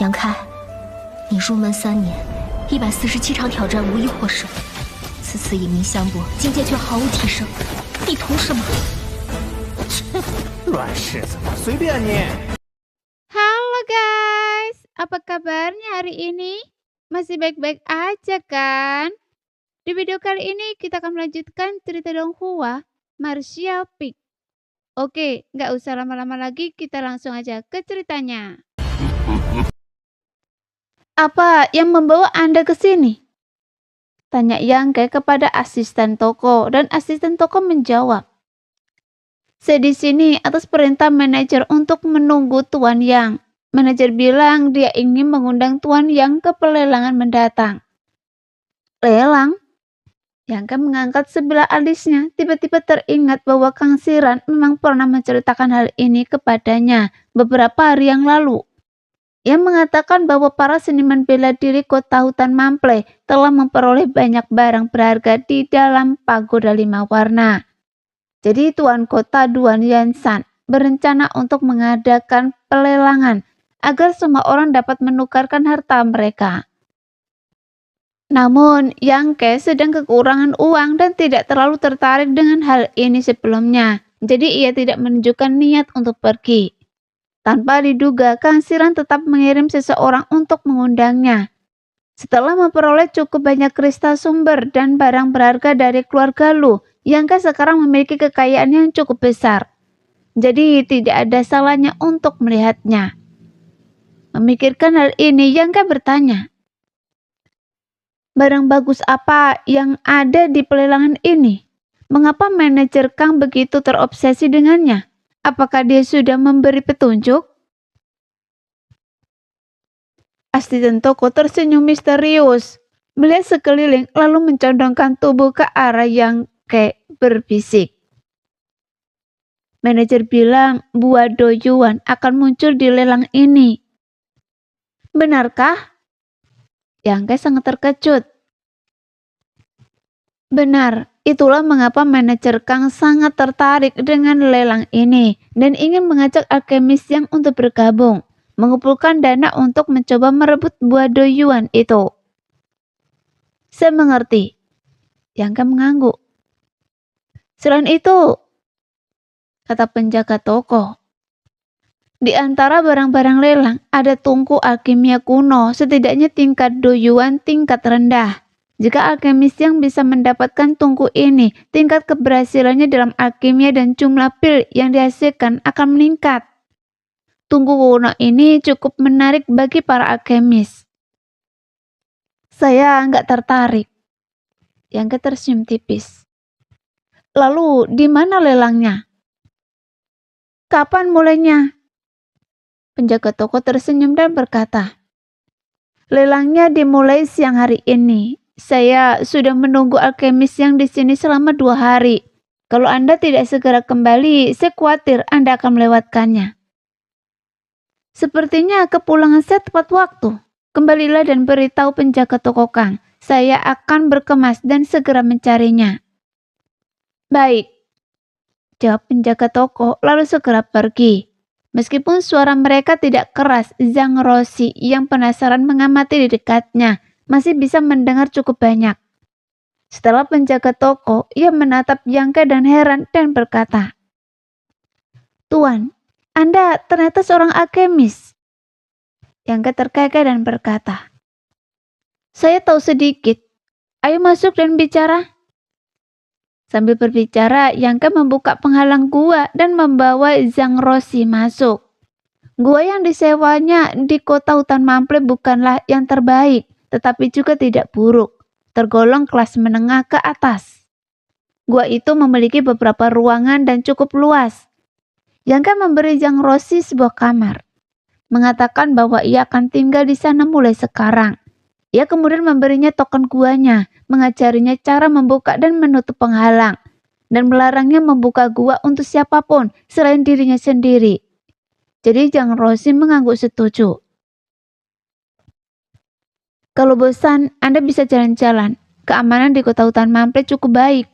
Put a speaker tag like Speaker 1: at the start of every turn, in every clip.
Speaker 1: 杨开，你入门3年，147场挑战无一获胜，此次以名相搏，境界却毫无提升，你图什么？
Speaker 2: 乱柿子，随便你。
Speaker 3: Halo guys, apa kabarnya hari ini? Masih baik-baik aja kan? Di video kali ini kita akan melanjutkan cerita Donghua Martial Peak. Oke, nggak usah lama-lama lagi, kita langsung aja ke ceritanya. Apa yang membawa Anda ke sini? Tanya Yang kepada asisten toko, dan asisten toko menjawab. Saya di sini atas perintah manajer untuk menunggu Tuan Yang. Manajer bilang dia ingin mengundang Tuan Yang ke pelelangan mendatang. Lelang? Yang mengangkat sebelah alisnya, tiba-tiba teringat bahwa Kang Siran memang pernah menceritakan hal ini kepadanya beberapa hari yang lalu. Ia mengatakan bahwa para seniman bela diri kota hutan Mample telah memperoleh banyak barang berharga di dalam pagoda 5 warna. Jadi Tuan Kota Duan Yansan berencana untuk mengadakan pelelangan agar semua orang dapat menukarkan harta mereka. Namun Yang sedang kekurangan uang dan tidak terlalu tertarik dengan hal ini sebelumnya. Jadi ia tidak menunjukkan niat untuk pergi. Tanpa diduga, Kang Siran tetap mengirim seseorang untuk mengundangnya. Setelah memperoleh cukup banyak kristal sumber dan barang berharga dari keluarga Lu, Yang sekarang memiliki kekayaan yang cukup besar. Jadi tidak ada salahnya untuk melihatnya. Memikirkan hal ini, Yang bertanya, barang bagus apa yang ada di pelelangan ini? Mengapa manajer Kang begitu terobsesi dengannya? Apakah dia sudah memberi petunjuk? Asisten toko tersenyum misterius, melihat sekeliling lalu mencondongkan tubuh ke arah Yang berbisik. Manajer bilang buah doyuan akan muncul di lelang ini. Benarkah? Yang sangat terkejut. Benar. Itulah mengapa manajer Kang sangat tertarik dengan lelang ini dan ingin mengajak alkemis Yang untuk bergabung, mengumpulkan dana untuk mencoba merebut buah doyuan itu. Saya mengerti. Yang mengangguk. Selain itu, kata penjaga toko, di antara barang-barang lelang ada tungku alkimia kuno, setidaknya tingkat doyuan tingkat rendah. Jika alkemis Yang bisa mendapatkan tungku ini, tingkat keberhasilannya dalam alkimia dan jumlah pil yang dihasilkan akan meningkat. Tungku kuno ini cukup menarik bagi para alkemis. Saya nggak tertarik. Yang tersenyum tipis. Lalu, di mana lelangnya? Kapan mulainya? Penjaga toko tersenyum dan berkata, lelangnya dimulai siang hari ini. Saya sudah menunggu alkemis Yang di sini selama 2 hari. Kalau Anda tidak segera kembali, saya khawatir Anda akan melewatkannya. Sepertinya kepulangan saya tepat waktu. Kembalilah dan beritahu penjaga toko Kang. Saya akan berkemas dan segera mencarinya. Baik, jawab penjaga toko lalu segera pergi. Meskipun suara mereka tidak keras, Zhang Roshi yang penasaran mengamati di dekatnya masih bisa mendengar cukup banyak. Setelah penjaga toko, ia menatap Yang dan heran dan berkata, Tuan, Anda ternyata seorang alkemis. Yang terkekeh dan berkata, saya tahu sedikit. Ayo masuk dan bicara. Sambil berbicara, Yang membuka penghalang gua dan membawa Zhang Roshi masuk. Gua yang disewanya di kota hutan Mample bukanlah yang terbaik, tetapi juga tidak buruk, tergolong kelas menengah ke atas. Gua itu memiliki beberapa ruangan dan cukup luas. Yang memberi Zhang Roshi sebuah kamar, mengatakan bahwa ia akan tinggal di sana mulai sekarang. Ia kemudian memberinya token guanya, mengajarinya cara membuka dan menutup penghalang, dan melarangnya membuka gua untuk siapapun selain dirinya sendiri. Jadi Zhang Roshi mengangguk setuju. Kalau bosan, Anda bisa jalan-jalan. Keamanan di kota hutan Mample cukup baik.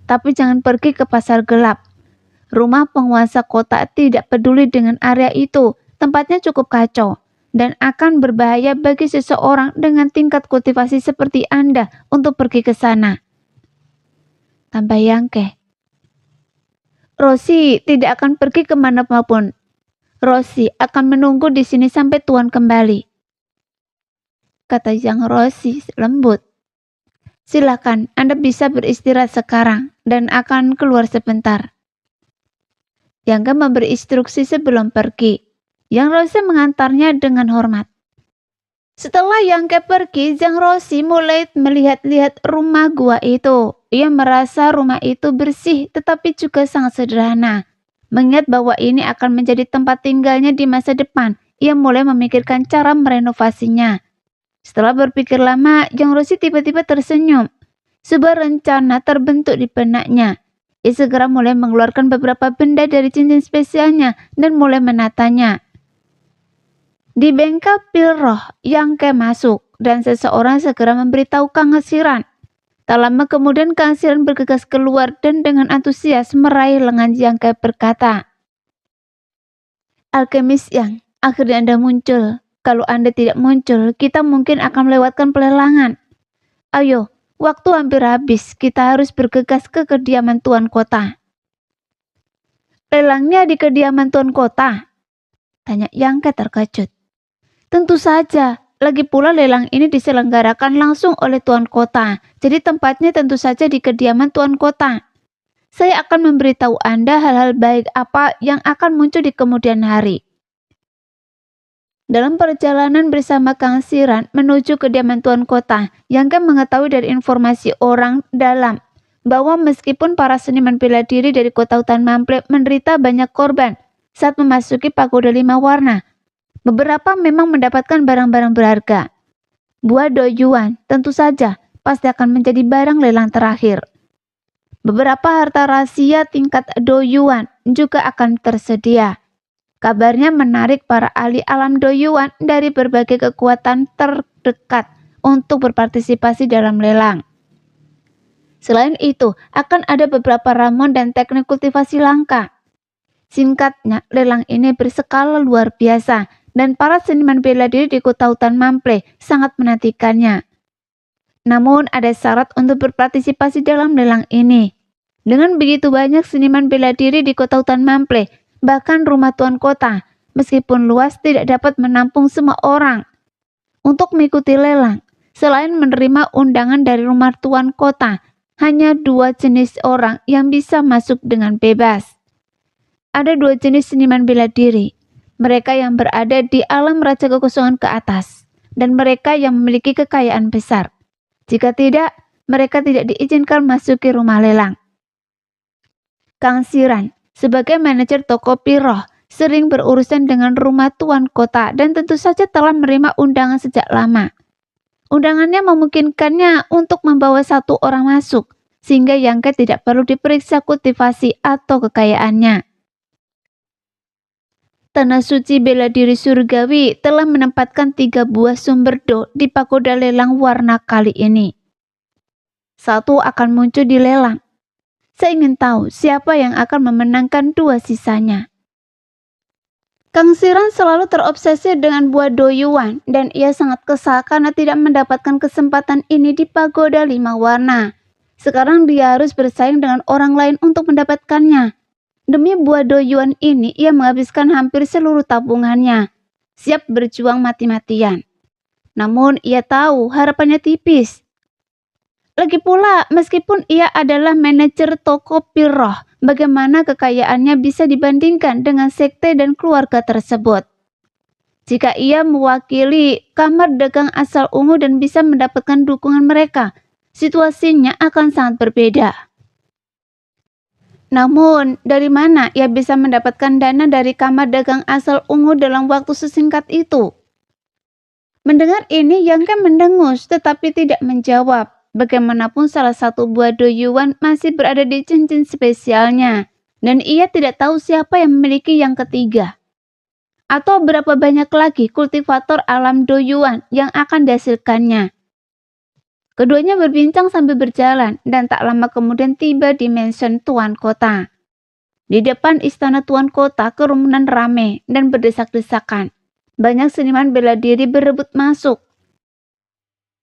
Speaker 3: Tapi jangan pergi ke pasar gelap. Rumah penguasa kota tidak peduli dengan area itu. Tempatnya cukup kacau. dan akan berbahaya bagi seseorang dengan tingkat kultivasi seperti Anda untuk pergi ke sana. Tambah Yangke. Rosie tidak akan pergi kemanapun. Rosie akan menunggu di sini sampai Tuan kembali. Kata Yang Rosie lembut. Silakan, Anda bisa beristirahat sekarang dan akan keluar sebentar. Yangke memberi instruksi sebelum pergi. Yang Rosie mengantarnya dengan hormat. Setelah Yangke pergi, Yang Rosie mulai melihat-lihat rumah gua itu. Ia merasa rumah itu bersih tetapi juga sangat sederhana. Mengingat bahwa ini akan menjadi tempat tinggalnya di masa depan, ia mulai memikirkan cara merenovasinya. Setelah berpikir lama, Yang Rosie tiba-tiba tersenyum. Sebuah rencana terbentuk di benaknya. Ia segera mulai mengeluarkan beberapa benda dari cincin spesialnya dan mulai menatanya. Di bengkel pil roh, Yangke masuk dan seseorang segera memberitahu Kang Siran. Tak lama kemudian Kang Siran bergegas keluar dan dengan antusias meraih lengan Yangke berkata, Alkemis Yang, akhirnya Anda muncul. Kalau Anda tidak muncul, kita mungkin akan melewatkan pelelangan. Ayo, waktu hampir habis, kita harus bergegas ke kediaman Tuan Kota. Lelangnya di kediaman Tuan Kota? Tanya Yangke terkejut. Tentu saja, lagi pula lelang ini diselenggarakan langsung oleh Tuan Kota, jadi tempatnya tentu saja di kediaman Tuan Kota. Saya akan memberitahu Anda hal-hal baik apa yang akan muncul di kemudian hari. Dalam perjalanan bersama Kang Siran menuju kediaman Tuan Kota, Yangke mengetahui dari informasi orang dalam bahwa meskipun para seniman bela diri dari kota hutan Mample menderita banyak korban saat memasuki pagoda 5 warna, beberapa memang mendapatkan barang-barang berharga. Buah doyuan tentu saja pasti akan menjadi barang lelang terakhir. Beberapa harta rahasia tingkat doyuan juga akan tersedia. Kabarnya menarik para ahli alam doyuan dari berbagai kekuatan terdekat untuk berpartisipasi dalam lelang. Selain itu, akan ada beberapa ramuan dan teknik kultivasi langka. Singkatnya, lelang ini berskala luar biasa dan para seniman bela diri di kota hutan Mample sangat menantikannya. Namun, ada syarat untuk berpartisipasi dalam lelang ini. Dengan begitu banyak seniman bela diri di kota hutan Mample, bahkan rumah Tuan Kota, meskipun luas tidak dapat menampung semua orang. Untuk mengikuti lelang, selain menerima undangan dari rumah Tuan Kota, hanya 2 jenis orang yang bisa masuk dengan bebas. Ada 2 jenis seniman bela diri, mereka yang berada di alam raja kekosongan ke atas, dan mereka yang memiliki kekayaan besar. Jika tidak, mereka tidak diizinkan masuki rumah lelang. Kang Siran, sebagai manajer toko Piroh, sering berurusan dengan rumah Tuan Kota dan tentu saja telah menerima undangan sejak lama. Undangannya memungkinkannya untuk membawa 1 orang masuk, sehingga Yangke tidak perlu diperiksa kultivasi atau kekayaannya. Tanah suci bela diri surgawi telah menempatkan 3 buah sumber do di pagoda lelang warna kali ini. 1 akan muncul di lelang. Saya ingin tahu siapa yang akan memenangkan 2 sisanya. Kang Siran selalu terobsesi dengan buah doyuan dan ia sangat kesal karena tidak mendapatkan kesempatan ini di pagoda 5 warna. Sekarang dia harus bersaing dengan orang lain untuk mendapatkannya. Demi buah doyuan ini ia menghabiskan hampir seluruh tabungannya, siap berjuang mati-matian. Namun ia tahu harapannya tipis. Lagi pula, meskipun ia adalah manajer toko Piroh, bagaimana kekayaannya bisa dibandingkan dengan sekte dan keluarga tersebut? Jika ia mewakili kamar dagang asal ungu dan bisa mendapatkan dukungan mereka, situasinya akan sangat berbeda. Namun, dari mana ia bisa mendapatkan dana dari kamar dagang asal ungu dalam waktu sesingkat itu? Mendengar ini, Yangke mendengus tetapi tidak menjawab. Bagaimanapun salah satu buah doyuan masih berada di cincin spesialnya, dan ia tidak tahu siapa yang memiliki yang ketiga. Atau berapa banyak lagi kultivator alam doyuan yang akan dihasilkannya. Keduanya berbincang sambil berjalan, dan tak lama kemudian tiba di mansion Tuan Kota. Di depan istana Tuan Kota kerumunan ramai dan berdesak-desakan. Banyak seniman bela diri berebut masuk.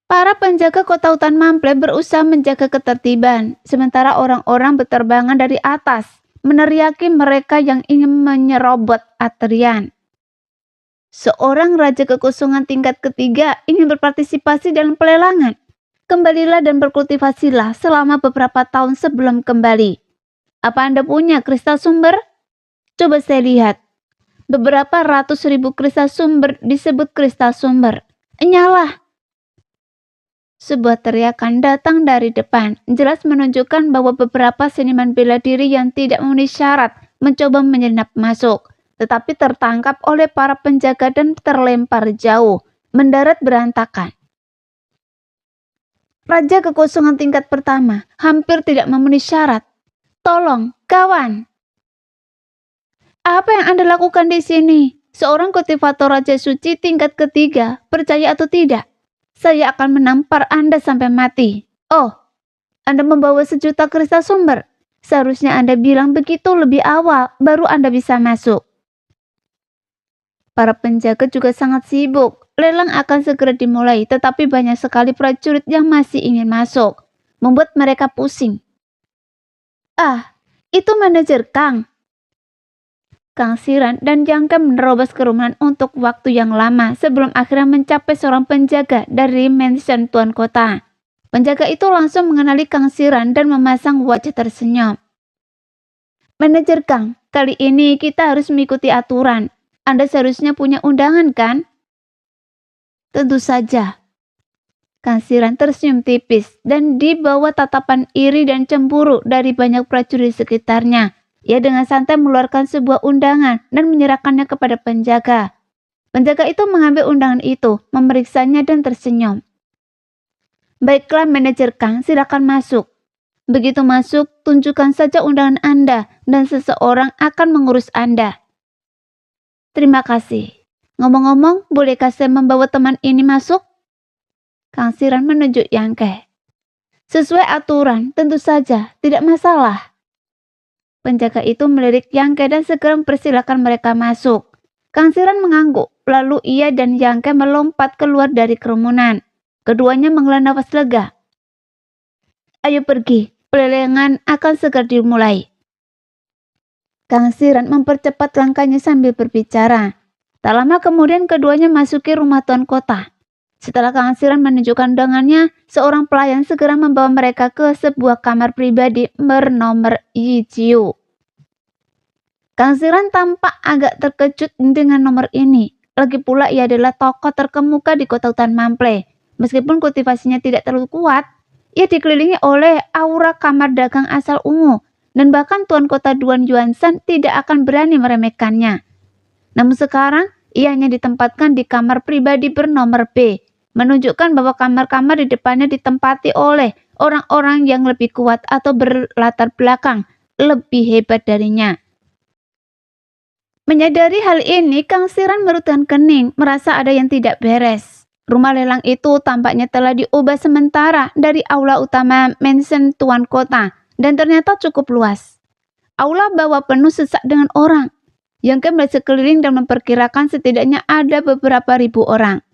Speaker 3: Para penjaga kota hutan Mample berusaha menjaga ketertiban, sementara orang-orang berterbangan dari atas, meneriaki mereka yang ingin menyerobot Atrian. Seorang raja kekosongan tingkat ketiga ingin berpartisipasi dalam pelelangan. Kembalilah dan berkultivasilah selama beberapa tahun sebelum kembali. Apa Anda punya kristal sumber? Coba saya lihat. Beberapa ratus ribu kristal sumber disebut kristal sumber. Nyala! Sebuah teriakan datang dari depan, jelas menunjukkan bahwa beberapa seniman bela diri yang tidak memenuhi syarat mencoba menyelinap masuk, tetapi tertangkap oleh para penjaga dan terlempar jauh, mendarat berantakan. Raja kekosongan tingkat pertama hampir tidak memenuhi syarat. Tolong, kawan! Apa yang Anda lakukan di sini? Seorang kultivator Raja Suci tingkat ketiga, percaya atau tidak? Saya akan menampar Anda sampai mati. Oh, Anda membawa 1 juta kristal sumber. Seharusnya Anda bilang begitu lebih awal, baru Anda bisa masuk. Para penjaga juga sangat sibuk. Lelang akan segera dimulai, tetapi banyak sekali prajurit yang masih ingin masuk, membuat mereka pusing. Ah, itu manajer Kang. Kang Siran dan Jangke menerobos kerumunan untuk waktu yang lama sebelum akhirnya mencapai seorang penjaga dari mansion tuan kota. Penjaga itu langsung mengenali Kang Siran dan memasang wajah tersenyum. Manajer Kang, kali ini kita harus mengikuti aturan. Anda seharusnya punya undangan kan? Tentu saja. Kang Siran tersenyum tipis dan dibawa tatapan iri dan cemburu dari banyak prajurit sekitarnya. Ia dengan santai mengeluarkan sebuah undangan dan menyerahkannya kepada penjaga. Penjaga itu mengambil undangan itu, memeriksanya dan tersenyum. Baiklah manajer Kang, silakan masuk. Begitu masuk, tunjukkan saja undangan Anda dan seseorang akan mengurus Anda. Terima kasih. Ngomong-ngomong, bolehkah saya membawa teman ini masuk? Kang Siran menunjuk Yangke. Sesuai aturan, tentu saja, tidak masalah. Penjaga itu melirik Yangke dan segera mempersilahkan mereka masuk. Kang Siran mengangguk, lalu ia dan Yangke melompat keluar dari kerumunan. Keduanya menghela nafas lega. Ayo pergi, pelelangan akan segera dimulai. Kang Siran mempercepat langkahnya sambil berbicara. Tak lama kemudian keduanya masuki rumah tuan kota. Setelah Kang Siran menunjukkan undangannya, seorang pelayan segera membawa mereka ke sebuah kamar pribadi bernomor Yijiu. Kang Siran tampak agak terkejut dengan nomor ini. Lagi pula ia adalah tokoh terkemuka di kota hutan Mample. Meskipun kultivasinya tidak terlalu kuat, ia dikelilingi oleh aura kamar dagang asal ungu, dan bahkan tuan kota Duan Yuansan tidak akan berani meremehkannya. Namun sekarang, ia hanya ditempatkan di kamar pribadi bernomor B, menunjukkan bahwa kamar-kamar di depannya ditempati oleh orang-orang yang lebih kuat atau berlatar belakang lebih hebat darinya. Menyadari hal ini, Kang Siran merutkan kening, merasa ada yang tidak beres. Rumah lelang itu tampaknya telah diubah sementara dari aula utama mansion tuan kota, dan ternyata cukup luas. Aula bawah penuh sesak dengan orang. Yangke melihat sekeliling dan memperkirakan setidaknya ada beberapa ribu orang.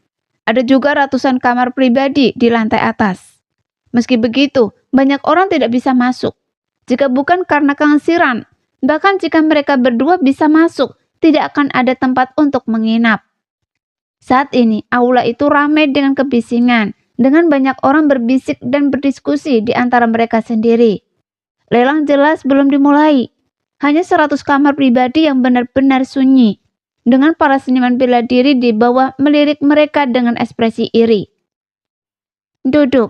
Speaker 3: Ada juga ratusan kamar pribadi di lantai atas. Meski begitu, banyak orang tidak bisa masuk. Jika bukan karena Kang Siran, bahkan jika mereka berdua bisa masuk, tidak akan ada tempat untuk menginap. Saat ini, aula itu ramai dengan kebisingan, dengan banyak orang berbisik dan berdiskusi di antara mereka sendiri. Lelang jelas belum dimulai. Hanya 100 kamar pribadi yang benar-benar sunyi, dengan para seniman bela diri di bawah melirik mereka dengan ekspresi iri. Duduk,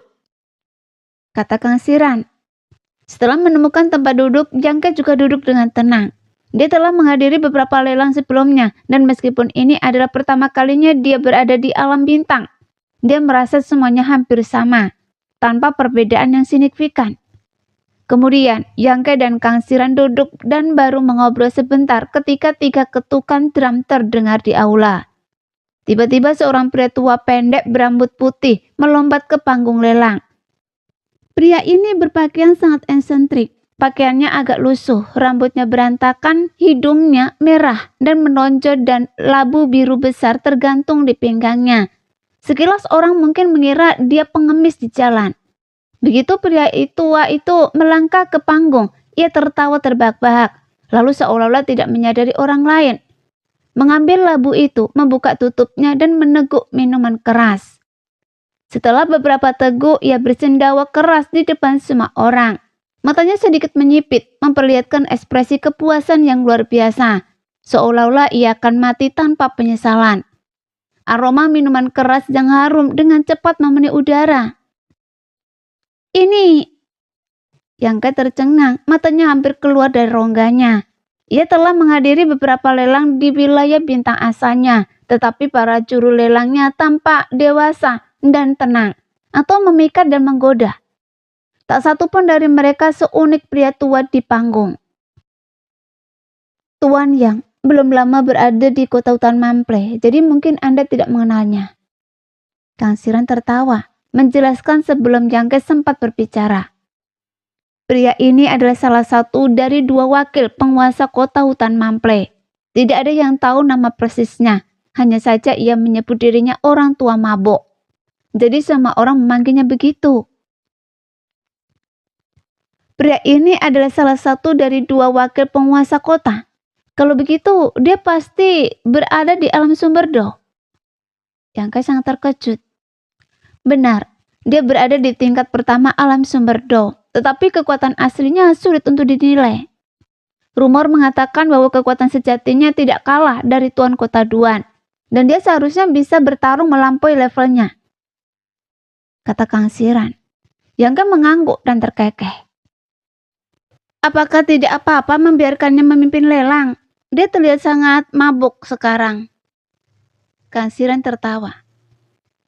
Speaker 3: kata Kang Siran. Setelah menemukan tempat duduk, Yangke juga duduk dengan tenang. Dia telah menghadiri beberapa lelang sebelumnya, dan meskipun ini adalah pertama kalinya dia berada di alam bintang, dia merasa semuanya hampir sama, tanpa perbedaan yang signifikan. Kemudian, Yangke dan Kang Siran duduk dan baru mengobrol sebentar ketika 3 ketukan drum terdengar di aula. Tiba-tiba seorang pria tua pendek berambut putih melompat ke panggung lelang. Pria ini berpakaian sangat eksentrik. Pakaiannya agak lusuh, rambutnya berantakan, hidungnya merah dan menonjol dan labu biru besar tergantung di pinggangnya. Sekilas orang mungkin mengira dia pengemis di jalan. Begitu pria tua itu melangkah ke panggung, ia tertawa terbahak-bahak, lalu seolah-olah tidak menyadari orang lain. Mengambil labu itu, membuka tutupnya dan meneguk minuman keras. Setelah beberapa teguk, ia bersendawa keras di depan semua orang. Matanya sedikit menyipit, memperlihatkan ekspresi kepuasan yang luar biasa, seolah-olah ia akan mati tanpa penyesalan. Aroma minuman keras yang harum dengan cepat memenuhi udara. Ini, Yangka tercengang, matanya hampir keluar dari rongganya. Ia telah menghadiri beberapa lelang di wilayah bintang asalnya, tetapi para juru lelangnya tampak dewasa dan tenang, atau memikat dan menggoda. Tak satu pun dari mereka seunik pria tua di panggung. Tuan Yang belum lama berada di kota hutan Mample, jadi mungkin Anda tidak mengenalnya. Kang Siran tertawa, menjelaskan sebelum Yangke sempat berbicara. Pria ini adalah salah satu dari 2 wakil penguasa kota hutan Mample. Tidak ada yang tahu nama persisnya, hanya saja ia menyebut dirinya orang tua mabuk. Jadi semua orang memanggilnya begitu. Pria ini adalah salah satu dari 2 wakil penguasa kota. Kalau begitu, dia pasti berada di alam Sumberdo. Yangka sangat terkejut. Benar, dia berada di tingkat pertama alam Sumberdo, tetapi kekuatan aslinya sulit untuk dinilai. Rumor mengatakan bahwa kekuatan sejatinya tidak kalah dari Tuan Kota Duan, dan dia seharusnya bisa bertarung melampaui levelnya, kata Kang Siran. Yangka mengangguk dan terkekeh. Apakah tidak apa-apa membiarkannya memimpin lelang? Dia terlihat sangat mabuk sekarang. Kang Siran tertawa.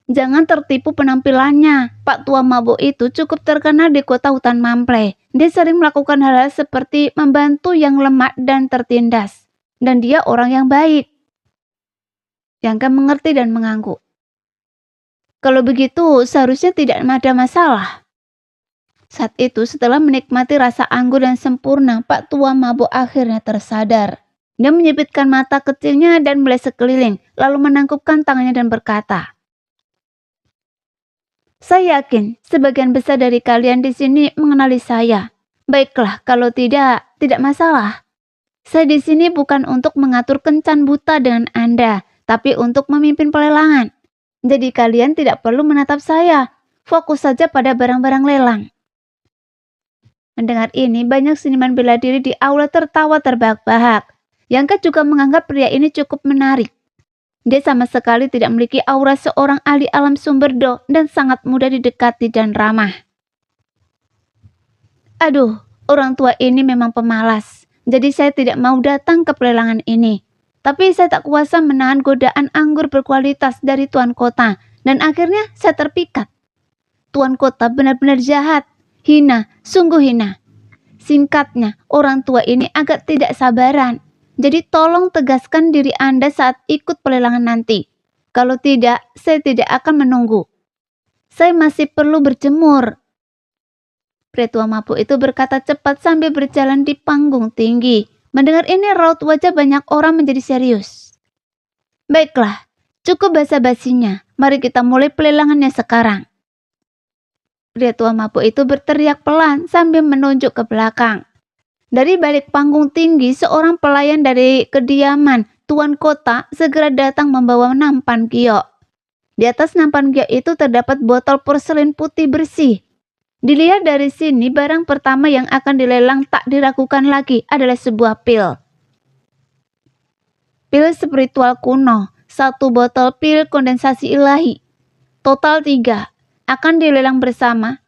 Speaker 3: Jangan tertipu penampilannya. Pak tua mabuk itu cukup terkenal di kota hutan Mample. Dia sering melakukan hal-hal seperti membantu yang lemah dan tertindas. Dan dia orang yang baik. Yangka mengerti dan mengangguk. Kalau begitu, seharusnya tidak ada masalah. Saat itu, setelah menikmati rasa anggur yang sempurna, Pak tua mabuk akhirnya tersadar. Dia menyipitkan mata kecilnya dan melihat sekeliling, lalu menangkupkan tangannya dan berkata, "Saya yakin sebagian besar dari kalian di sini mengenali saya. Baiklah, kalau tidak masalah. Saya di sini bukan untuk mengatur kencan buta dengan Anda, tapi untuk memimpin pelelangan. Jadi kalian tidak perlu menatap saya. Fokus saja pada barang-barang lelang." Mendengar ini, banyak seniman bela diri di aula tertawa terbahak-bahak. Yangka juga menganggap pria ini cukup menarik. Dia sama sekali tidak memiliki aura seorang ahli alam Sumberdo dan sangat mudah didekati dan ramah. Aduh, orang tua ini memang pemalas. Jadi saya tidak mau datang ke pelelangan ini. Tapi saya tak kuasa menahan godaan anggur berkualitas dari Tuan Kota. Dan akhirnya saya terpikat. Tuan Kota benar-benar jahat. Hina, sungguh hina. Singkatnya, orang tua ini agak tidak sabaran. Jadi tolong tegaskan diri Anda saat ikut pelelangan nanti. Kalau tidak, saya tidak akan menunggu. Saya masih perlu berjemur. Pria tua mabuk itu berkata cepat sambil berjalan di panggung tinggi. Mendengar ini, raut wajah banyak orang menjadi serius. Baiklah, cukup basa-basinya. Mari kita mulai pelelangannya sekarang. Pria tua mabuk itu berteriak pelan sambil menunjuk ke belakang. Dari balik panggung tinggi, seorang pelayan dari kediaman Tuan Kota segera datang membawa nampan giok. Di atas nampan giok itu terdapat botol porselin putih bersih. Dilihat dari sini, barang pertama yang akan dilelang tak diragukan lagi adalah sebuah pil. Pil spiritual kuno, 1 botol pil kondensasi ilahi. Total 3. Akan dilelang bersama.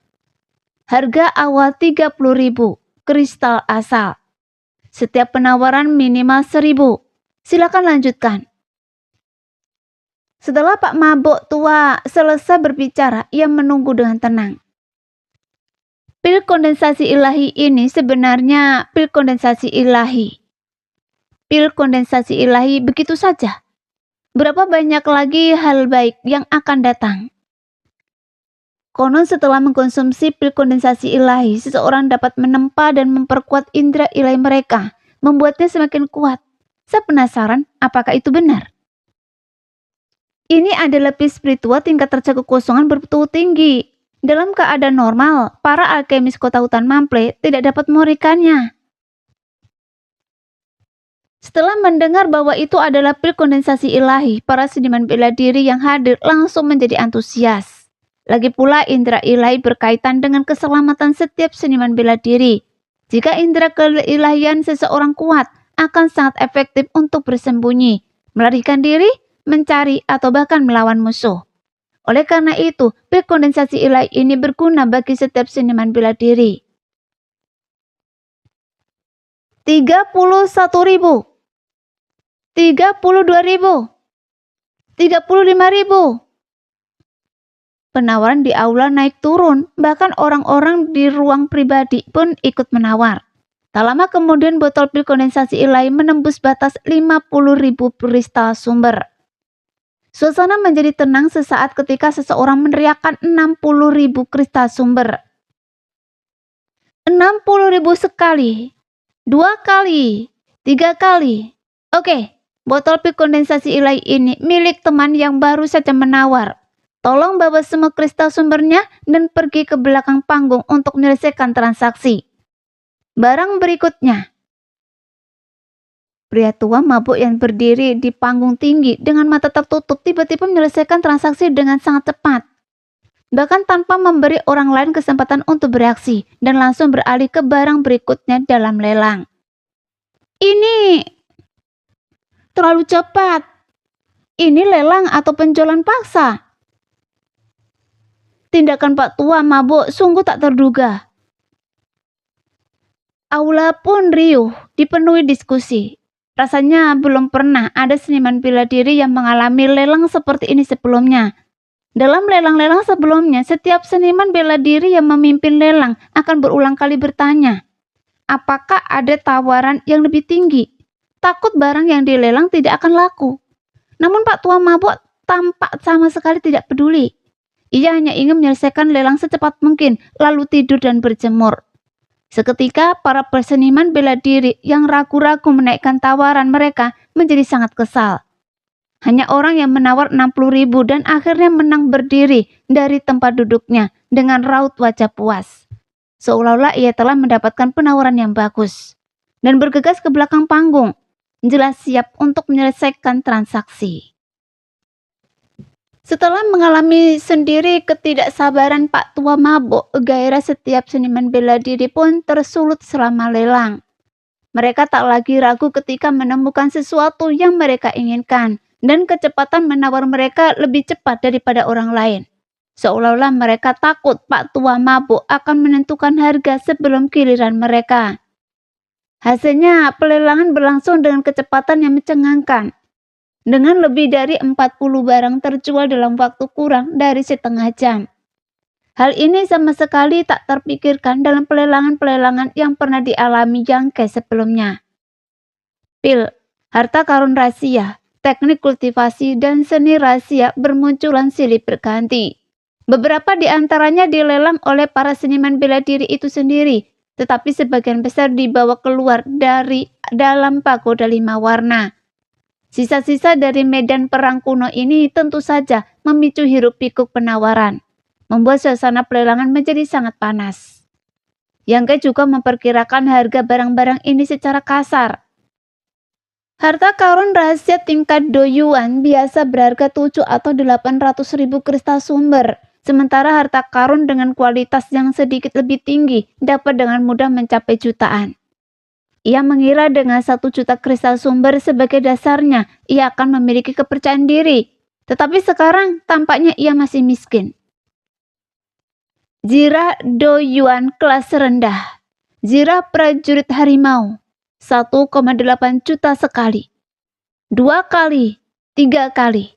Speaker 3: Harga awal 30.000, kristal asal. Setiap penawaran minimal 1.000. Silakan lanjutkan. Setelah Pak Mabuk tua selesai berbicara, ia menunggu dengan tenang. Pil kondensasi ilahi ini sebenarnya pil kondensasi ilahi. Pil kondensasi ilahi begitu saja. Berapa banyak lagi hal baik yang akan datang? Konon setelah mengkonsumsi pil kondensasi ilahi, seseorang dapat menempa dan memperkuat indera ilahi mereka, membuatnya semakin kuat. Saya penasaran, apakah itu benar? Ini adalah pil spiritual tingkat derajat kekosongan bertubuh tinggi. Dalam keadaan normal, para alkemis kota hutan Mample tidak dapat memberikannya. Setelah mendengar bahwa itu adalah pil kondensasi ilahi, para seniman bela diri yang hadir langsung menjadi antusias. Lagi pula indera ilahi berkaitan dengan keselamatan setiap seniman bela diri. Jika indera keilahian seseorang kuat, akan sangat efektif untuk bersembunyi, melarikan diri, mencari, atau bahkan melawan musuh. Oleh karena itu, pil kondensasi ilahi ini berguna bagi setiap seniman bela diri. 31.000, 32.000, 35.000. Penawaran di aula naik turun, bahkan orang-orang di ruang pribadi pun ikut menawar. Tak lama kemudian botol pil kondensasi ilahi menembus batas 50.000 kristal sumber. Suasana menjadi tenang sesaat ketika seseorang meneriakkan 60.000 kristal sumber. 60.000 sekali, 2 kali, 3 kali. Oke, botol pil kondensasi ilahi ini milik teman yang baru saja menawar. Tolong bawa semua kristal sumbernya dan pergi ke belakang panggung untuk menyelesaikan transaksi. Barang berikutnya. Pria tua mabuk yang berdiri di panggung tinggi dengan mata tertutup tiba-tiba menyelesaikan transaksi dengan sangat cepat. Bahkan tanpa memberi orang lain kesempatan untuk bereaksi dan langsung beralih ke barang berikutnya dalam lelang. Ini terlalu cepat. Ini lelang atau penjualan paksa. Tindakan Pak Tua mabuk sungguh tak terduga. Aula pun riuh, dipenuhi diskusi. Rasanya belum pernah ada seniman bela diri yang mengalami lelang seperti ini sebelumnya. Dalam lelang-lelang sebelumnya, setiap seniman bela diri yang memimpin lelang akan berulang kali bertanya, apakah ada tawaran yang lebih tinggi? Takut barang yang dilelang tidak akan laku. Namun Pak Tua mabuk tampak sama sekali tidak peduli. Ia hanya ingin menyelesaikan lelang secepat mungkin, lalu tidur dan berjemur. Seketika, para peseniman bela diri yang ragu-ragu menaikkan tawaran mereka menjadi sangat kesal. Hanya orang yang menawar 60.000 dan akhirnya menang berdiri dari tempat duduknya dengan raut wajah puas. Seolah-olah ia telah mendapatkan penawaran yang bagus. Dan bergegas ke belakang panggung, jelas siap untuk menyelesaikan transaksi. Setelah mengalami sendiri ketidaksabaran Pak Tua mabuk, gairah setiap seniman bela diri pun tersulut selama lelang. Mereka tak lagi ragu ketika menemukan sesuatu yang mereka inginkan, dan kecepatan menawar mereka lebih cepat daripada orang lain. Seolah-olah mereka takut Pak Tua mabuk akan menentukan harga sebelum giliran mereka. Hasilnya, pelelangan berlangsung dengan kecepatan yang mencengangkan. Dengan lebih dari 40 barang terjual dalam waktu kurang dari setengah jam. Hal ini sama sekali tak terpikirkan dalam pelelangan-pelelangan yang pernah dialami Yangke sebelumnya. Pil, harta karun rahasia, teknik kultivasi, dan seni rahasia bermunculan silih berganti. Beberapa di antaranya dilelang oleh para seniman bela diri itu sendiri, tetapi sebagian besar dibawa keluar dari dalam pagoda 5 warna. Sisa-sisa dari medan perang kuno ini tentu saja memicu hiruk-pikuk penawaran, membuat suasana pelelangan menjadi sangat panas. Yangke juga memperkirakan harga barang-barang ini secara kasar. Harta karun rahasia tingkat doyuan biasa berharga 7 atau 800.000 kristal sumber, sementara harta karun dengan kualitas yang sedikit lebih tinggi dapat dengan mudah mencapai jutaan. Ia mengira dengan 1 juta kristal sumber sebagai dasarnya, ia akan memiliki kepercayaan diri. Tetapi sekarang tampaknya ia masih miskin. Zirah doyuan kelas rendah. Zirah prajurit harimau. 1,8 juta sekali. 2 kali, 3 kali.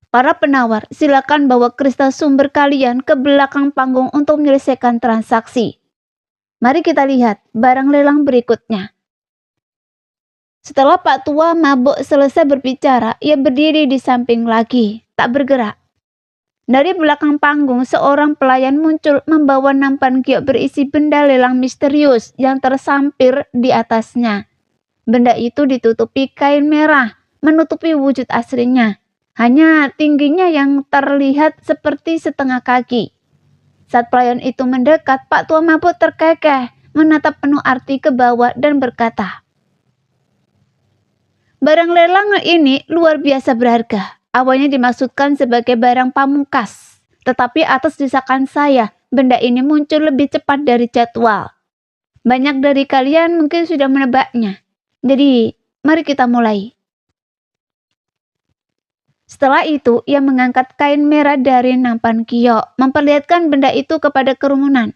Speaker 3: Para penawar, silakan bawa kristal sumber kalian ke belakang panggung untuk menyelesaikan transaksi. Mari kita lihat barang lelang berikutnya. Setelah Pak Tua mabuk selesai berbicara, ia berdiri di samping lagi, tak bergerak. Dari belakang panggung, seorang pelayan muncul membawa nampan giok berisi benda lelang misterius yang tersampir di atasnya. Benda itu ditutupi kain merah, menutupi wujud aslinya. Hanya tingginya yang terlihat seperti setengah kaki. Saat pelayan itu mendekat, Pak Tua Mabuk terkekeh, menatap penuh arti ke bawah dan berkata, "Barang lelang ini luar biasa berharga. Awalnya dimaksudkan sebagai barang pamungkas, tetapi atas desakan saya, benda ini muncul lebih cepat dari jadwal. Banyak dari kalian mungkin sudah menebaknya. Jadi, mari kita mulai." Setelah itu, ia mengangkat kain merah dari nampan giok, memperlihatkan benda itu kepada kerumunan.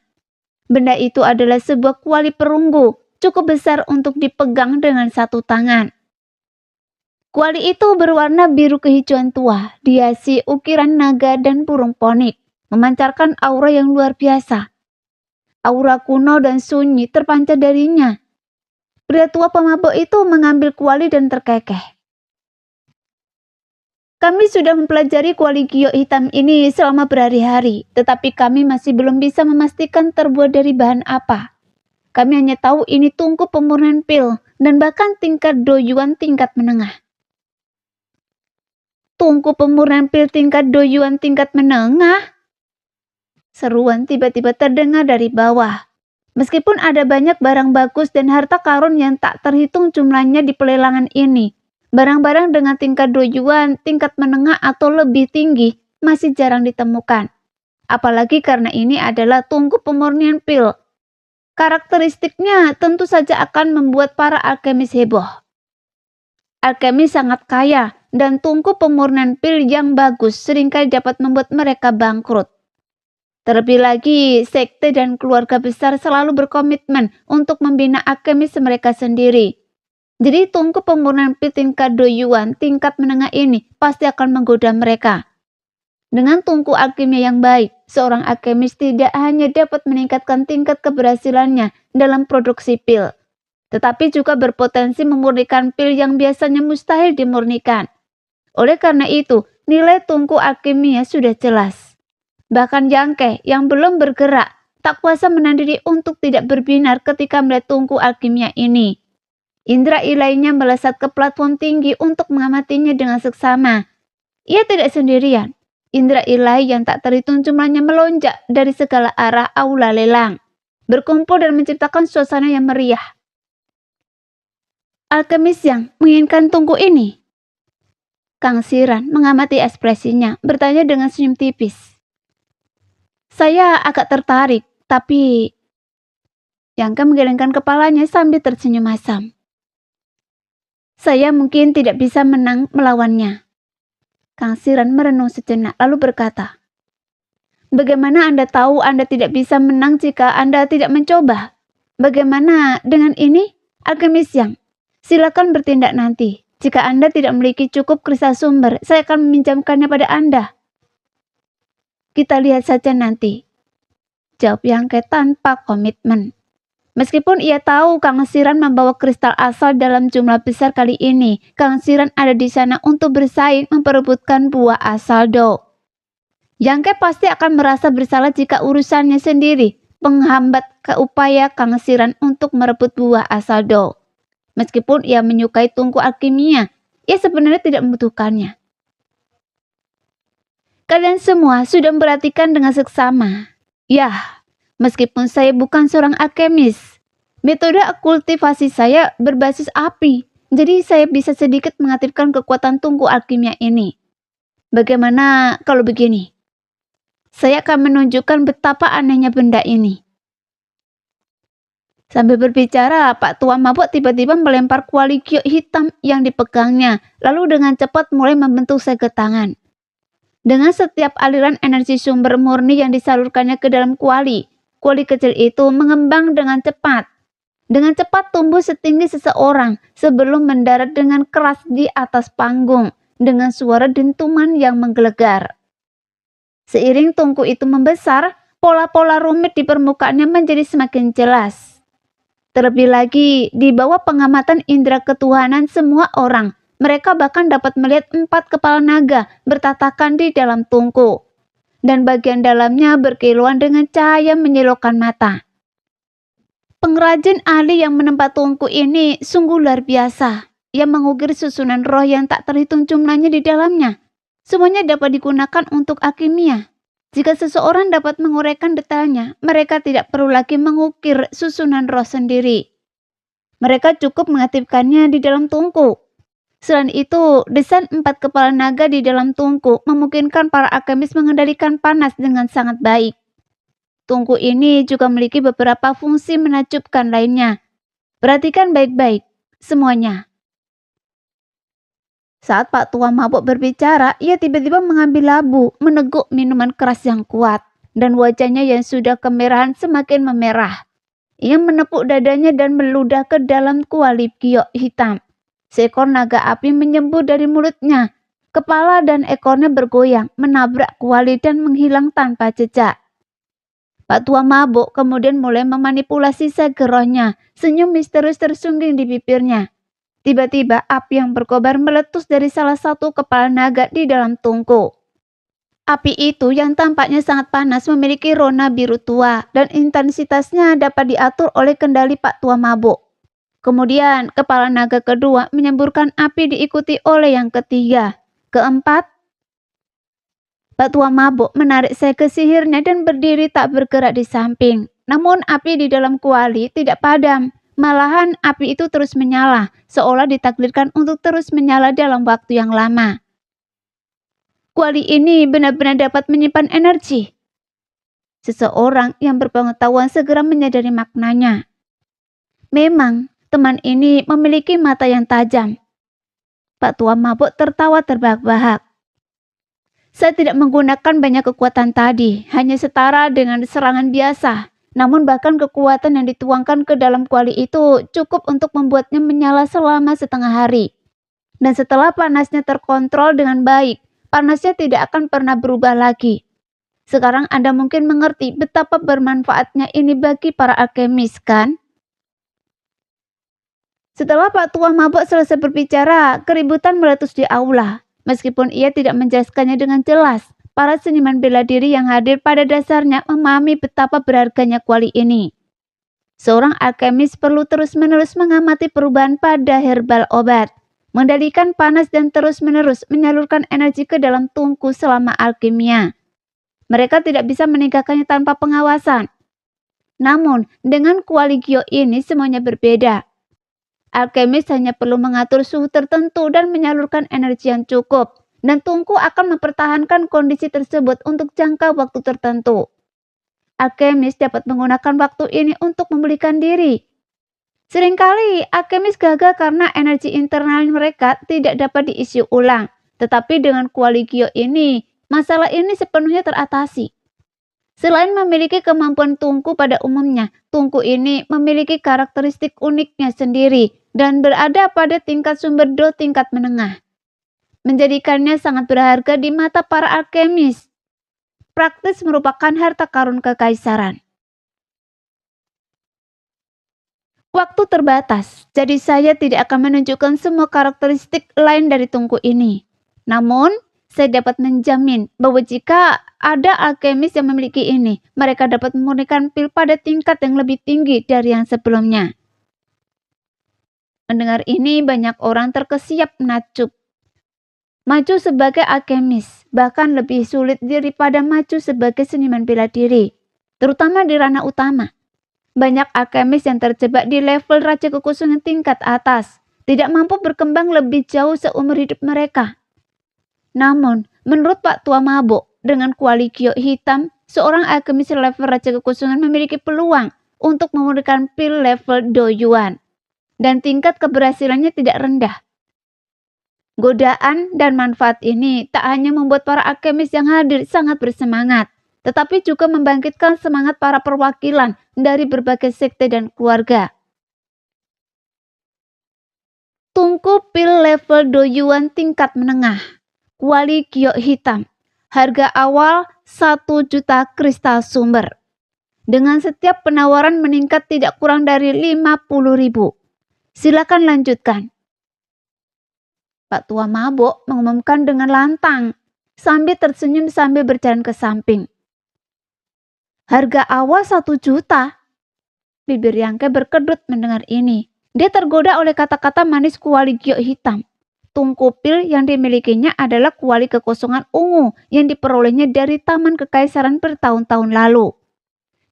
Speaker 3: Benda itu adalah sebuah kuali perunggu, cukup besar untuk dipegang dengan satu tangan. Kuali itu berwarna biru kehijauan tua, dihiasi ukiran naga dan burung ponik, memancarkan aura yang luar biasa. Aura kuno dan sunyi terpancar darinya. Pria tua pemabuk itu mengambil kuali dan terkekeh. "Kami sudah mempelajari kuali giok hitam ini selama berhari-hari, tetapi kami masih belum bisa memastikan terbuat dari bahan apa. Kami hanya tahu ini tungku pemurnian pil dan bahkan tingkat doyuan tingkat menengah." "Tungku pemurnian pil tingkat doyuan tingkat menengah?" Seruan tiba-tiba terdengar dari bawah. Meskipun ada banyak barang bagus dan harta karun yang tak terhitung jumlahnya di pelelangan ini, barang-barang dengan tingkat doyuan tingkat menengah atau lebih tinggi masih jarang ditemukan. Apalagi karena ini adalah tungku pemurnian pil. Karakteristiknya tentu saja akan membuat para alkemis heboh. Alkemis sangat kaya, dan tungku pemurnian pil yang bagus seringkali dapat membuat mereka bangkrut. Terlebih lagi, sekte dan keluarga besar selalu berkomitmen untuk membina alkemis mereka sendiri. Jadi tungku pemurnian pil tingkat doyuan tingkat menengah ini pasti akan menggoda mereka. Dengan tungku alkimia yang baik, seorang alkemis tidak hanya dapat meningkatkan tingkat keberhasilannya dalam produksi pil, tetapi juga berpotensi memurnikan pil yang biasanya mustahil dimurnikan. Oleh karena itu, nilai tungku alkimia sudah jelas. Bahkan Yangke yang belum bergerak tak kuasa menahan diri untuk tidak berbinar ketika melihat tungku alkimia ini. Indra ilainya melesat ke platform tinggi untuk mengamatinya dengan seksama. Ia tidak sendirian. Indra ilahi yang tak terhitung jumlahnya melonjak dari segala arah aula lelang, berkumpul dan menciptakan suasana yang meriah. "Alkemis yang menginginkan tungku ini?" Kang Siran mengamati ekspresinya, bertanya dengan senyum tipis. "Saya agak tertarik, tapi..." Yangke menggelengkan kepalanya sambil tersenyum asam. "Saya mungkin tidak bisa menang melawannya." Kang Siran merenung sejenak lalu berkata, "Bagaimana Anda tahu Anda tidak bisa menang jika Anda tidak mencoba? Bagaimana dengan ini, alkemis yang? Silakan bertindak nanti. Jika Anda tidak memiliki cukup kristal sumber, saya akan meminjamkannya pada Anda." "Kita lihat saja nanti," jawab Yangke tanpa komitmen. Meskipun ia tahu Kang Siran membawa kristal asal dalam jumlah besar kali ini, Kang Siran ada di sana untuk bersaing memperebutkan buah asal Do. Yangke pasti akan merasa bersalah jika urusannya sendiri menghambat upaya Kang Siran untuk merebut buah asal Do. Meskipun ia menyukai tungku alkimia, ia sebenarnya tidak membutuhkannya. "Kalian semua sudah memperhatikan dengan seksama. Yah, meskipun saya bukan seorang alkemis, metode kultivasi saya berbasis api, jadi saya bisa sedikit mengaktifkan kekuatan tungku alkimia ini. Bagaimana kalau begini? Saya akan menunjukkan betapa anehnya benda ini." Sambil berbicara, Pak Tua Mabuk tiba-tiba melempar kuali giok hitam yang dipegangnya, lalu dengan cepat mulai membentuk segel tangan. Dengan setiap aliran energi sumber murni yang disalurkannya ke dalam kuali, kuali kecil itu mengembang dengan cepat. Dengan cepat tumbuh setinggi seseorang sebelum mendarat dengan keras di atas panggung dengan suara dentuman yang menggelegar. Seiring tungku itu membesar, pola-pola rumit di permukaannya menjadi semakin jelas. Terlebih lagi, di bawah pengamatan indera ketuhanan semua orang, mereka bahkan dapat melihat 4 kepala naga bertatakan di dalam tungku. dan bagian dalamnya berkilauan dengan cahaya menyilaukan mata. Pengrajin ahli yang menempa tungku ini sungguh luar biasa. Ia mengukir susunan roh yang tak terhitung jumlahnya di dalamnya. Semuanya dapat digunakan untuk alkimia. Jika seseorang dapat menguraikan detailnya, mereka tidak perlu lagi mengukir susunan roh sendiri. Mereka cukup mengaktifkannya di dalam tungku. Selain itu, desain 4 kepala naga di dalam tungku memungkinkan para alkemis mengendalikan panas dengan sangat baik. Tungku ini juga memiliki beberapa fungsi menakjubkan lainnya. Perhatikan baik-baik, semuanya. Saat Pak Tua mabuk berbicara, ia tiba-tiba mengambil labu, meneguk minuman keras yang kuat, dan wajahnya yang sudah kemerahan semakin memerah. Ia menepuk dadanya dan meludah ke dalam kuali giok hitam. Seekor naga api menyembur dari mulutnya. Kepala dan ekornya bergoyang, menabrak kuali dan menghilang tanpa jejak. Pak Tua mabuk kemudian mulai memanipulasi segerohnya. Senyum misterius tersungging di bibirnya. Tiba-tiba api yang berkobar meletus dari salah satu kepala naga di dalam tungku. Api itu yang tampaknya sangat panas memiliki rona biru tua dan intensitasnya dapat diatur oleh kendali Pak Tua mabuk. Kemudian kepala naga kedua menyemburkan api diikuti oleh yang ketiga, keempat. Pak Tua mabuk menarik segel sihirnya dan berdiri tak bergerak di samping. Namun api di dalam kuali tidak padam. Malahan api itu terus menyala, seolah ditakdirkan untuk terus menyala dalam waktu yang lama. Kuali ini benar-benar dapat menyimpan energi. Seseorang yang berpengetahuan segera menyadari maknanya. Memang, teman ini memiliki mata yang tajam. Pak Tua mabuk tertawa terbahak-bahak. Saya tidak menggunakan banyak kekuatan tadi, hanya setara dengan serangan biasa. Namun bahkan kekuatan yang dituangkan ke dalam kuali itu cukup untuk membuatnya menyala selama setengah hari. Dan setelah panasnya terkontrol dengan baik, panasnya tidak akan pernah berubah lagi. Sekarang Anda mungkin mengerti betapa bermanfaatnya ini bagi para alkemis, kan? Setelah Pak Tua mabuk selesai berbicara, keributan meletus di aula. Meskipun ia tidak menjelaskannya dengan jelas, para seniman bela diri yang hadir pada dasarnya memahami betapa berharganya kuali ini. Seorang alkemis perlu terus-menerus mengamati perubahan pada herbal obat, mengendalikan panas dan terus-menerus menyalurkan energi ke dalam tungku selama alkimia. Mereka tidak bisa meninggalkannya tanpa pengawasan. Namun, dengan kuali giok ini semuanya berbeda. Alkemis hanya perlu mengatur suhu tertentu dan menyalurkan energi yang cukup, dan tungku akan mempertahankan kondisi tersebut untuk jangka waktu tertentu. Alkemis dapat menggunakan waktu ini untuk memulihkan diri. Seringkali alkemis gagal karena energi internal mereka tidak dapat diisi ulang, tetapi dengan kuali giok ini, masalah ini sepenuhnya teratasi. Selain memiliki kemampuan tungku pada umumnya, tungku ini memiliki karakteristik uniknya sendiri dan berada pada tingkat sumber do tingkat menengah. Menjadikannya sangat berharga di mata para alkemis. Praktis merupakan harta karun kekaisaran. Waktu terbatas, jadi saya tidak akan menunjukkan semua karakteristik lain dari tungku ini. Namun, saya dapat menjamin bahwa jika ada alkemis yang memiliki ini, mereka dapat memurnikan pil pada tingkat yang lebih tinggi dari yang sebelumnya. Mendengar ini, banyak orang terkesiap menakjub. Maju sebagai alkemis bahkan lebih sulit daripada maju sebagai seniman bela diri, terutama di ranah utama. Banyak alkemis yang terjebak di level raja kekusuhan tingkat atas, tidak mampu berkembang lebih jauh seumur hidup mereka. Namun, menurut Pak Tua mabuk, dengan kuali giok hitam, seorang alkemis level raja kekusuhan memiliki peluang untuk memurnikan pil level doyuan, dan tingkat keberhasilannya tidak rendah. Godaan dan manfaat ini tak hanya membuat para alkemis yang hadir sangat bersemangat, tetapi juga membangkitkan semangat para perwakilan dari berbagai sekte dan keluarga. Tungku pil level doyuan tingkat menengah, kuali giok hitam, harga awal 1 juta kristal sumber. Dengan setiap penawaran meningkat tidak kurang dari 50.000. Silakan lanjutkan. Pak Tua mabuk mengumumkan dengan lantang. sambil tersenyum sambil berjalan ke samping. Harga awal 1 juta. Bibir Yangke berkedut mendengar ini. Dia tergoda oleh kata-kata manis kuali giok hitam. Tungku pil yang dimilikinya adalah kuali kekosongan ungu yang diperolehnya dari Taman Kekaisaran bertahun-tahun lalu.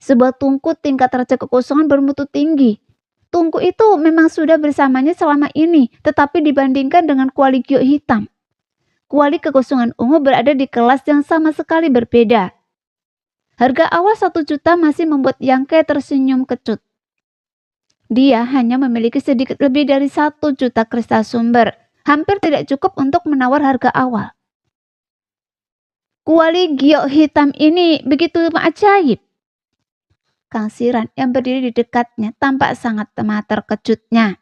Speaker 3: Sebuah tungku tingkat raja kekosongan bermutu tinggi. Tungku itu memang sudah bersamanya selama ini, tetapi dibandingkan dengan kuali giok hitam, kuali kekosongan ungu berada di kelas yang sama sekali berbeda. Harga awal 1 juta masih membuat Yangke tersenyum kecut. Dia hanya memiliki sedikit lebih dari 1 juta kristal sumber, hampir tidak cukup untuk menawar harga awal. Kuali giok hitam ini begitu ajaib. Kang Siran yang berdiri di dekatnya tampak sangat terkejutnya.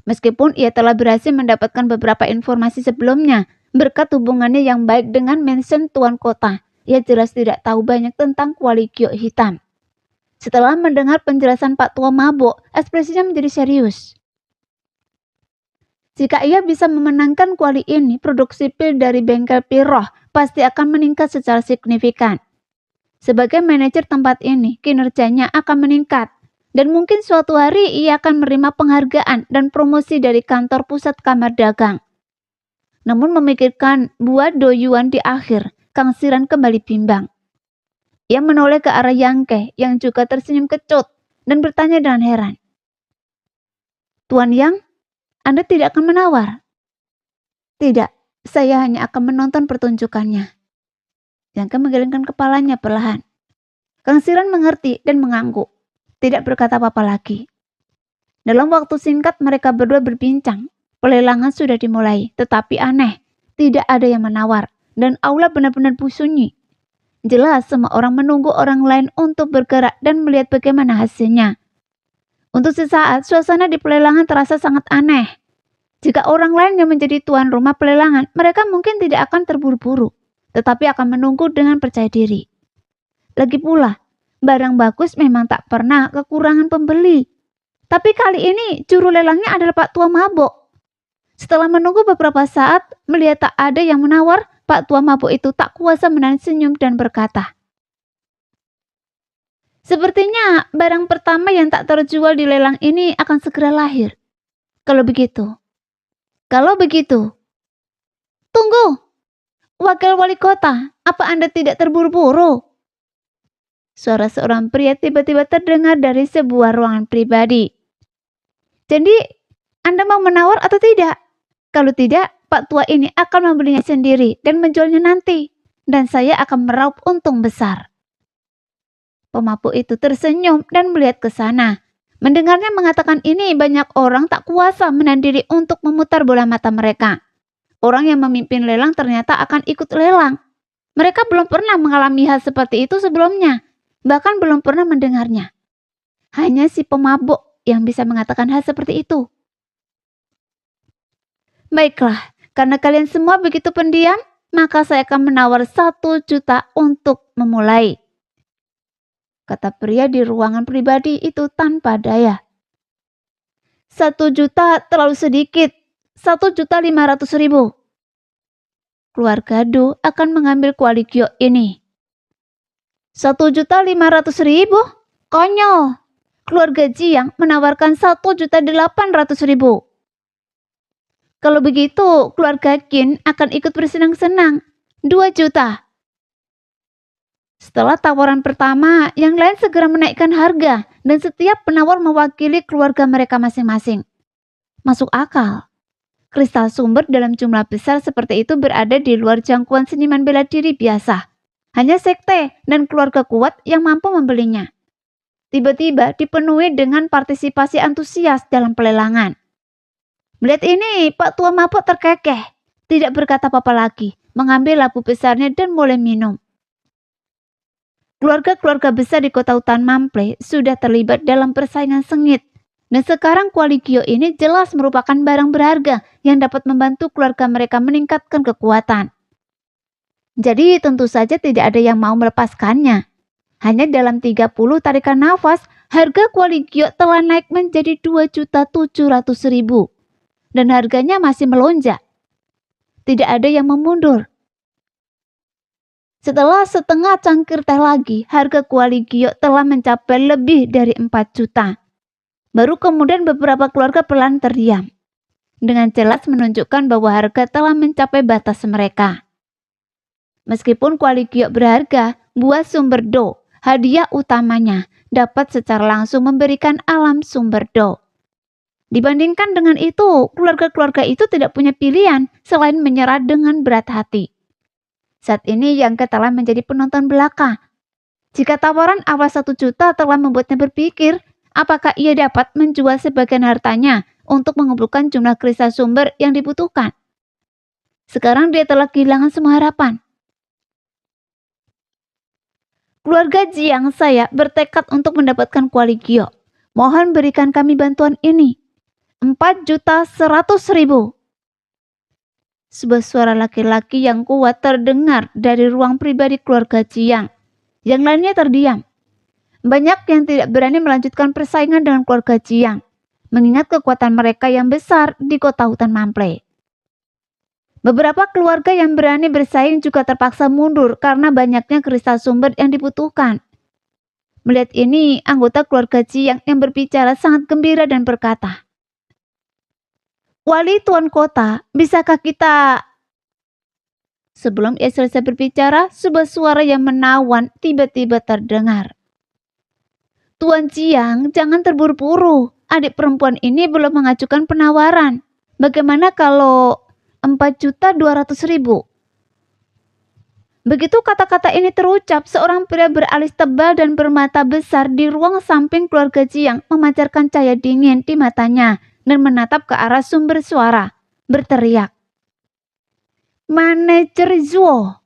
Speaker 3: Meskipun ia telah berhasil mendapatkan beberapa informasi sebelumnya, berkat hubungannya yang baik dengan Mansion Tuan Kota, ia jelas tidak tahu banyak tentang kuali giok hitam. Setelah mendengar penjelasan Pak Tua Mabok, ekspresinya menjadi serius. Jika ia bisa memenangkan kuali ini, produksi pil dari bengkel Piroh pasti akan meningkat secara signifikan. Sebagai manajer tempat ini, kinerjanya akan meningkat, dan mungkin suatu hari ia akan menerima penghargaan dan promosi dari kantor pusat kamar dagang. Namun memikirkan buah doyuan di akhir, Kang Siran kembali bimbang. Ia menoleh ke arah Yangke yang juga tersenyum kecut dan bertanya dengan heran. Tuan Yang, Anda tidak akan menawar? Tidak, saya hanya akan menonton pertunjukannya. Yangke menggelengkan kepalanya perlahan. Kang Siran mengerti dan mengangguk, tidak berkata apa-apa lagi. Dalam waktu singkat mereka berdua berbincang. Pelelangan sudah dimulai, tetapi aneh, tidak ada yang menawar, dan aula benar-benar sunyi. Jelas semua orang menunggu orang lain untuk bergerak dan melihat bagaimana hasilnya. Untuk sesaat, suasana di pelelangan terasa sangat aneh. Jika orang lain yang menjadi tuan rumah pelelangan, mereka mungkin tidak akan terburu-buru, tetapi akan menunggu dengan percaya diri. Lagi pula, barang bagus memang tak pernah kekurangan pembeli. Tapi kali ini juru lelangnya adalah Pak Tua Mabok. Setelah menunggu beberapa saat, melihat tak ada yang menawar, Pak Tua Mabok itu tak kuasa menahan senyum dan berkata, sepertinya barang pertama yang tak terjual di lelang ini akan segera lahir. Kalau begitu, tunggu! Wakil wali kota, apa Anda tidak terburu-buru? Suara seorang pria tiba-tiba terdengar dari sebuah ruangan pribadi. Jadi, Anda mau menawar atau tidak? Kalau tidak, Pak Tua ini akan membelinya sendiri dan menjualnya nanti. Dan saya akan meraup untung besar. Pemabuk itu tersenyum dan melihat ke sana. Mendengarnya mengatakan ini, banyak orang tak kuasa menahan diri untuk memutar bola mata mereka. Orang yang memimpin lelang ternyata akan ikut lelang. Mereka belum pernah mengalami hal seperti itu sebelumnya. Bahkan belum pernah mendengarnya. Hanya si pemabuk yang bisa mengatakan hal seperti itu. Baiklah, karena kalian semua begitu pendiam, maka saya akan menawar 1 juta untuk memulai. Kata pria di ruangan pribadi itu tanpa daya. 1 juta terlalu sedikit. 1.500.000. Keluarga Du akan mengambil kuali giok ini. 1.500.000? Konyol. Keluarga Jiang menawarkan 1.800.000. Kalau begitu, keluarga Qin akan ikut bersenang-senang. 2 juta. Setelah tawaran pertama, yang lain segera menaikkan harga dan setiap penawar mewakili keluarga mereka masing-masing. Masuk akal. Kristal sumber dalam jumlah besar seperti itu berada di luar jangkauan seniman bela diri biasa. Hanya sekte dan keluarga kuat yang mampu membelinya. Tiba-tiba dipenuhi dengan partisipasi antusias dalam pelelangan. Melihat ini, Pak Tua Mabok terkekeh. Tidak berkata apa-apa lagi, mengambil labu besarnya dan mulai minum. Keluarga-keluarga besar di kota hutan Mample sudah terlibat dalam persaingan sengit. Dan sekarang kuali giok ini jelas merupakan barang berharga yang dapat membantu keluarga mereka meningkatkan kekuatan. Jadi tentu saja tidak ada yang mau melepaskannya. Hanya dalam 30 tarikan nafas, harga kuali giok telah naik menjadi 2.700.000. Dan harganya masih melonjak. Tidak ada yang memundur. Setelah setengah cangkir teh lagi, harga kuali giok telah mencapai lebih dari 4 juta. Baru kemudian beberapa keluarga pelan terdiam. Dengan jelas menunjukkan bahwa harga telah mencapai batas mereka. Meskipun kuali giok berharga, buah sumber do, hadiah utamanya, dapat secara langsung memberikan alam sumber do. Dibandingkan dengan itu, keluarga-keluarga itu tidak punya pilihan selain menyerah dengan berat hati. Saat ini Yangke telah menjadi penonton belaka. Jika tawaran awal 1 juta telah membuatnya berpikir, apakah ia dapat menjual sebagian hartanya untuk mengumpulkan jumlah kristal sumber yang dibutuhkan. Sekarang dia telah kehilangan semua harapan. Keluarga Jiang saya bertekad untuk mendapatkan kuali giok. Mohon berikan kami bantuan ini. 4.100.000. Sebuah suara laki-laki yang kuat terdengar dari ruang pribadi keluarga Jiang. Yang lainnya terdiam. Banyak yang tidak berani melanjutkan persaingan dengan keluarga Jiang, mengingat kekuatan mereka yang besar di kota hutan Mample. Beberapa keluarga yang berani bersaing juga terpaksa mundur karena banyaknya kristal sumber yang dibutuhkan. Melihat ini, anggota keluarga Jiang yang berbicara sangat gembira dan berkata, "Wali Tuan Kota, bisakah kita..." Sebelum ia selesai berbicara, sebuah suara yang menawan tiba-tiba terdengar. "Tuan Jiang, jangan terburu-buru. Adik perempuan ini belum mengajukan penawaran. Bagaimana kalau 4.200.000? Begitu kata-kata ini terucap, seorang pria beralis tebal dan bermata besar di ruang samping keluarga Jiang memancarkan cahaya dingin di matanya dan menatap ke arah sumber suara, berteriak, "Manajer Zuo!"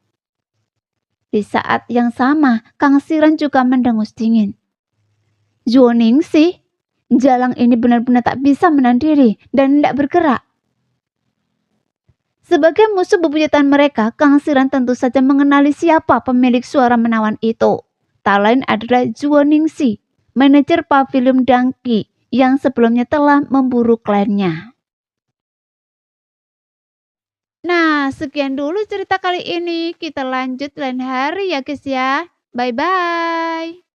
Speaker 3: Di saat yang sama, Kang Siran juga mendengus dingin. "Zuo Ningxi, jalang ini benar-benar tak bisa menahan diri dan tidak bergerak." Sebagai musuh bebuyutan mereka, Kang Siran tentu saja mengenali siapa pemilik suara menawan itu. Tak lain adalah Zuo Ningxi, manajer pavilion Dangqi yang sebelumnya telah memburu kliennya. Nah, sekian dulu cerita kali ini. Kita lanjut lain hari ya guys ya. Bye-bye.